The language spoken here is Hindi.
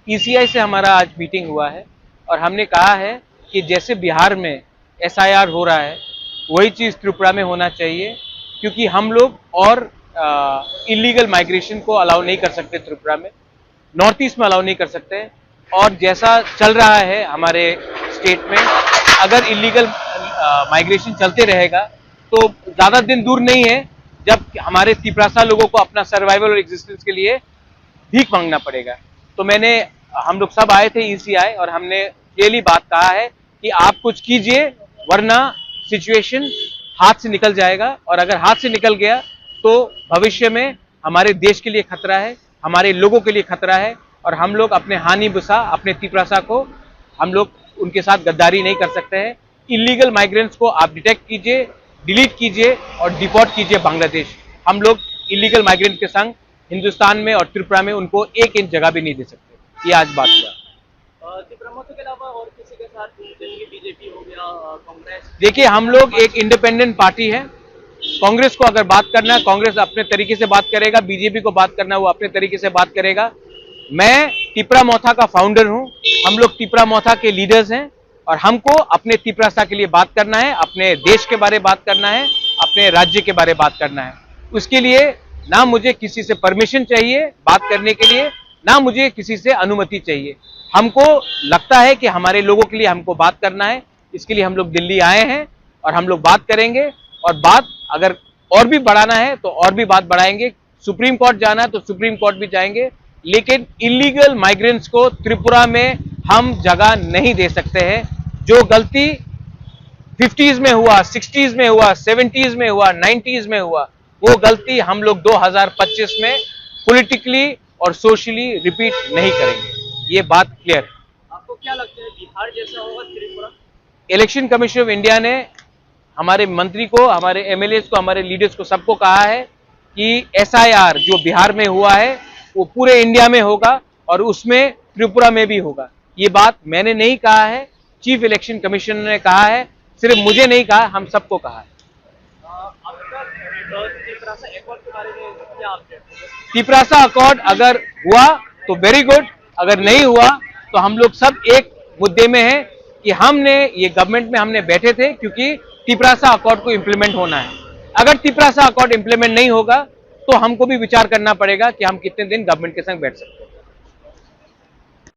ईसीआई से हमारा आज मीटिंग हुआ है और हमने कहा है कि जैसे बिहार में एसआईआर हो रहा है वही चीज़ त्रिपुरा में होना चाहिए, क्योंकि हम लोग और इलीगल माइग्रेशन को अलाउ नहीं कर सकते त्रिपुरा में, नॉर्थ ईस्ट में अलाउ नहीं कर सकते। और जैसा चल रहा है हमारे स्टेट में, अगर इलीगल माइग्रेशन चलते रहेगा तो ज़्यादा दिन दूर नहीं है जब हमारे तिपरासा लोगों को अपना सर्वाइवल और एग्जिस्टेंस के लिए भीख मांगना पड़ेगा। तो हम लोग सब आए थे ईसीआई और हमने क्लियरली बात कहा है कि आप कुछ कीजिए वरना सिचुएशन हाथ से निकल जाएगा, और अगर हाथ से निकल गया तो भविष्य में हमारे देश के लिए खतरा है, हमारे लोगों के लिए खतरा है, और हम लोग अपने हानि बुसा अपने तिपरासा को हम लोग उनके साथ गद्दारी नहीं कर सकते हैं। इलीगल माइग्रेंट्स को आप डिटेक्ट कीजिए, डिलीट कीजिए और डिपोर्ट कीजिए बांग्लादेश। हम लोग इलीगल माइग्रेंट के संग हिंदुस्तान में और त्रिपुरा में उनको 1 इंच जगह भी नहीं दे सकते। ये आज बात हुआ। त्रिपुरा के अलावा और किसी के साथ दिल्ली बीजेपी हो गया, कांग्रेस? देखिए, हम लोग एक इंडिपेंडेंट पार्टी है। कांग्रेस को अगर बात करना है, कांग्रेस अपने तरीके से बात करेगा, बीजेपी को बात करना है वो अपने तरीके से बात करेगा। मैं तिपरा मोथा का फाउंडर हूं, हम लोग तिपरा मोथा के लीडर्स हैं और हमको अपने तिपरासा के लिए बात करना है, अपने देश के बारे में बात करना है, अपने राज्य के बारे में बात करना है। उसके लिए ना मुझे किसी से परमिशन चाहिए बात करने के लिए, ना मुझे किसी से अनुमति चाहिए। हमको लगता है कि हमारे लोगों के लिए हमको बात करना है, इसके लिए हम लोग दिल्ली आए हैं और हम लोग बात करेंगे। और बात अगर और भी बढ़ाना है तो और भी बात बढ़ाएंगे, सुप्रीम कोर्ट जाना है तो सुप्रीम कोर्ट भी जाएंगे, लेकिन इलीगल माइग्रेंट्स को त्रिपुरा में हम जगह नहीं दे सकते हैं। जो गलती 50s में हुआ, 60s में हुआ, 70s में हुआ, 90s में हुआ, वो गलती हम लोग 2025 में पॉलिटिकली और सोशली रिपीट नहीं करेंगे। ये बात क्लियर है। आपको क्या लगता है बिहार जैसा होगा Tripura? Election commission of India ने हमारे मंत्री को, हमारे एमएलए को, हमारे लीडर्स को सबको कहा है कि एसआईआर जो बिहार में हुआ है वो पूरे इंडिया में होगा और उसमें त्रिपुरा में भी होगा। ये बात मैंने नहीं कहा है, चीफ इलेक्शन कमीशन ने कहा है, सिर्फ मुझे नहीं कहा, हम सबको कहा है। तिपरासा अकॉर्ड अगर हुआ तो वेरी गुड, अगर नहीं हुआ तो हम लोग सब एक मुद्दे में हैं कि हमने ये गवर्नमेंट में हमने बैठे थे क्योंकि तिपरासा अकॉर्ड को इंप्लीमेंट होना है। अगर तिपरासा अकॉर्ड इंप्लीमेंट नहीं होगा तो हमको भी विचार करना पड़ेगा कि हम कितने दिन गवर्नमेंट के संग बैठ सकते हैं।